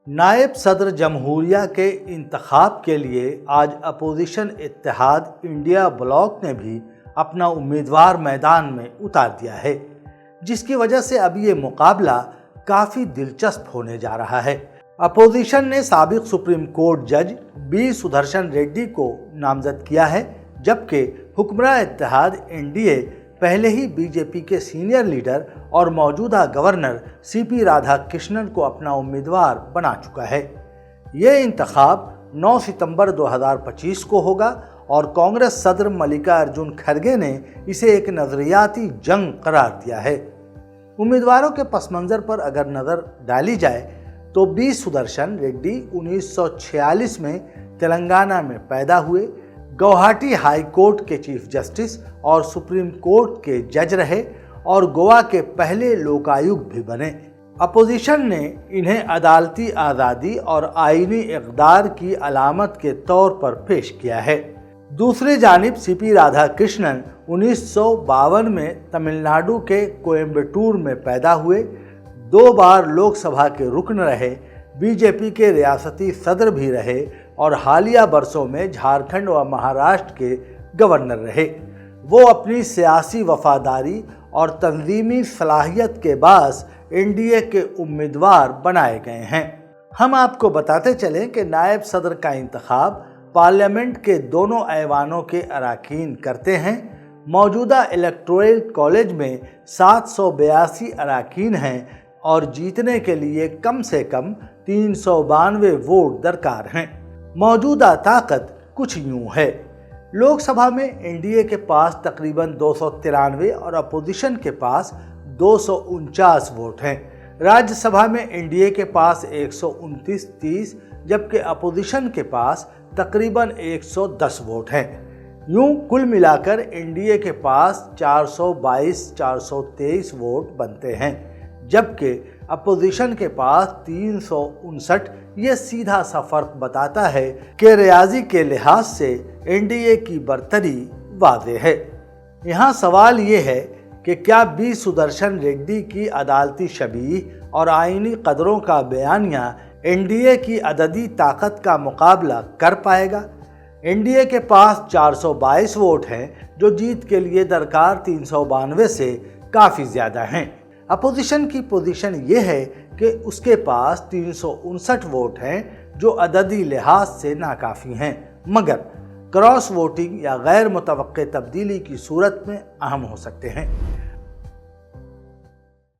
नायब सदर जमहूरिया के इंतखाब के लिए आज अपोजिशन इत्तेहाद इंडिया ब्लॉक ने भी अपना उम्मीदवार मैदान में उतार दिया है, जिसकी वजह से अब ये मुकाबला काफ़ी दिलचस्प होने जा रहा है। अपोजिशन ने साबिक सुप्रीम कोर्ट जज बी सुदर्शन रेड्डी को नामजद किया है, जबकि हुक्मरान इत्तेहाद एनडीए पहले ही बीजेपी के सीनियर लीडर और मौजूदा गवर्नर सीपी राधाकृष्णन को अपना उम्मीदवार बना चुका है। ये इंतखाब 9 सितंबर 2025 को होगा और कांग्रेस सदर मल्लिकार्जुन खड़गे ने इसे एक नजरियाती जंग करार दिया है। उम्मीदवारों के पस मंज़र पर अगर नज़र डाली जाए तो बी सुदर्शन रेड्डी 1946 में तेलंगाना में पैदा हुए, गुवाहाटी हाई कोर्ट के चीफ जस्टिस और सुप्रीम कोर्ट के जज रहे और गोवा के पहले लोकायुक्त भी बने। अपोजिशन ने इन्हें अदालती आज़ादी और आईनी इक़दार की अलामत के तौर पर पेश किया है। दूसरी जानिब सीपी राधाकृष्णन 1952 में तमिलनाडु के कोयम्बटूर में पैदा हुए, 2 बार लोकसभा के रुकन रहे, बीजेपी के रियासती सदर भी रहे और हालिया बरसों में झारखंड व महाराष्ट्र के गवर्नर रहे। वो अपनी सियासी वफादारी और तंजीमी सलाहियत के बायस एनडीए के उम्मीदवार बनाए गए हैं। हम आपको बताते चलें कि नायब सदर का इंतखाब पार्लियामेंट के दोनों ऐवानों के अरकान करते हैं। मौजूदा इलेक्टोरल कॉलेज में 782 अरकान हैं और जीतने के लिए कम से कम 392 वोट दरकार हैं। मौजूदा ताकत कुछ यूं है। लोकसभा में एनडीए के पास तकरीबन 293 और अपोजिशन के पास 249 वोट हैं। राज्यसभा में एनडीए के पास 129-30 जबकि अपोजिशन के पास तकरीबन 110 वोट हैं। यूं कुल मिलाकर एनडीए के पास 422-423 वोट बनते हैं, जबकि अपोजिशन के पास 359। ये सीधा सा फर्क बताता है कि रियाजी के लिहाज से एनडीए की बरतरी वाज़ेह है। यहाँ सवाल ये है कि क्या बी सुदर्शन रेड्डी की अदालती शबीह और आईनी कदरों का बयानिया एनडीए की अददी ताकत का मुकाबला कर पाएगा? एनडीए के पास 422 वोट हैं, जो जीत के लिए दरकार 392 से काफ़ी ज़्यादा हैं। अपोजिशन की पोजीशन ये है कि उसके पास 359 वोट हैं, जो अददी लिहाज से नाकाफ़ी हैं, मगर क्रॉस वोटिंग या गैर मुतवक्के तब्दीली की सूरत में अहम हो सकते हैं।